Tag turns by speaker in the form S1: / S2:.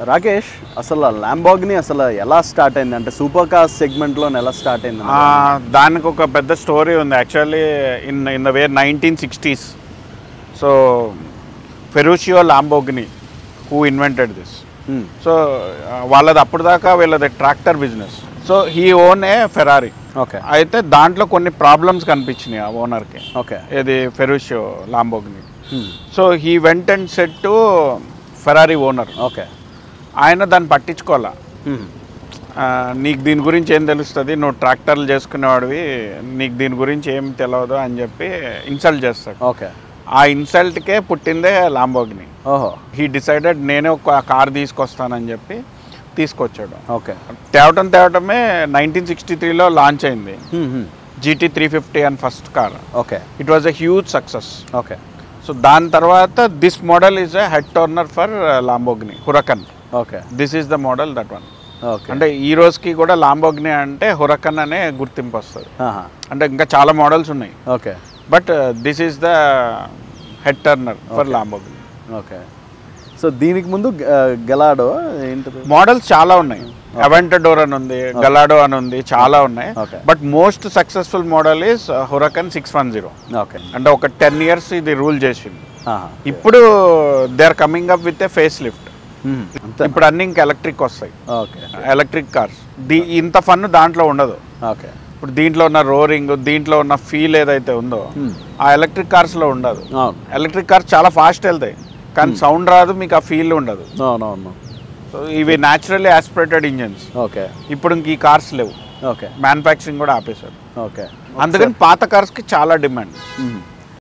S1: రాకేష్, అసలు ల్యాంబోర్గిని అసలు ఎలా స్టార్ట్ అయింది, అంటే సూపర్ కార్ సెగ్మెంట్లో ఎలా స్టార్ట్ అయింది?
S2: దానికి ఒక పెద్ద స్టోరీ ఉంది actually. In the way 1960s. So Ferruccio Lamborghini who invented this. So వాళ్ళది అప్పుడు దాకా వీళ్ళది tractor business. So he own a Ferrari.
S1: Okay.
S2: అయితే దాంట్లో కొన్ని ప్రాబ్లమ్స్ కనిపించినాయి ఆ ఓనర్కి.
S1: ఓకే.
S2: ఇది Ferruccio Lamborghini. So he went and said to Ferrari owner.
S1: Okay.
S2: ఆయన దాన్ని పట్టించుకోవాలా. నీకు దీని గురించి ఏం తెలుస్తుంది, నువ్వు ట్రాక్టర్లు చేసుకునేవాడివి, నీకు దీని గురించి ఏం తెలియదు అని చెప్పి ఇన్సల్ట్ చేస్తాడు.
S1: ఓకే.
S2: ఆ ఇన్సల్ట్కే పుట్టిందే లాంబోర్గిని.
S1: ఓహో.
S2: హీ డిసైడెడ్ నేనే ఒక కార్ తీసుకొస్తానని చెప్పి తీసుకొచ్చాడు.
S1: ఓకే.
S2: తేవటమే 1963లో లాంచ్ అయింది GT350 అని first car.
S1: Okay.
S2: It was a huge success.
S1: Okay.
S2: So దాని తర్వాత this model is a head turner for Lamborghini Huracan.
S1: Okay.
S2: This is the model that one.
S1: Okay.
S2: అంటే ఈ రోజుకి కూడా లాంబోర్గిని అంటే హురకన్ అనే గుర్తింపు వస్తుంది. అంటే ఇంకా చాలా మోడల్స్ ఉన్నాయి.
S1: Okay.
S2: But this is the head turner for Lamborghini.
S1: Okay. So దీనికి ముందు గెలాడో ఏంటిది?
S2: మోడల్స్ చాలా ఉన్నాయి. అవెంటడోర్ అని ఉంది, గలాడో అని ఉంది, చాలా ఉన్నాయి. But most successful model is Huracan 610.
S1: Okay.
S2: అంటే ఒక 10 years ఇది రూల్ చేసింది. ఇప్పుడు they are coming up with a face lift. ఇప్పుడు అన్ని ఇంకా ఎలక్ట్రిక్ వస్తాయి.
S1: ఓకే.
S2: Electric cars. ఇంత ఫన్ దాంట్లో ఉండదు.
S1: ఓకే.
S2: ఇప్పుడు దీంట్లో ఉన్న రోరింగ్, దీంట్లో ఉన్న ఫీల్ ఏదైతే ఉందో ఆ ఎలక్ట్రిక్ కార్స్లో ఉండదు. ఎలక్ట్రిక్ కార్స్ చాలా ఫాస్ట్ వెళ్తాయి కానీ సౌండ్ రాదు, మీకు ఆ ఫీల్ ఉండదు. సో ఇవి న్యాచురల్లీ ఆస్పిరేటెడ్ ఇంజన్స్.
S1: ఓకే.
S2: ఇప్పుడు ఇంక ఈ కార్స్ లేవు.
S1: ఓకే.
S2: మ్యానుఫ్యాక్చరింగ్ కూడా ఆపేశారు.
S1: ఓకే.
S2: అందుకని పాత కార్స్కి చాలా డిమాండ్.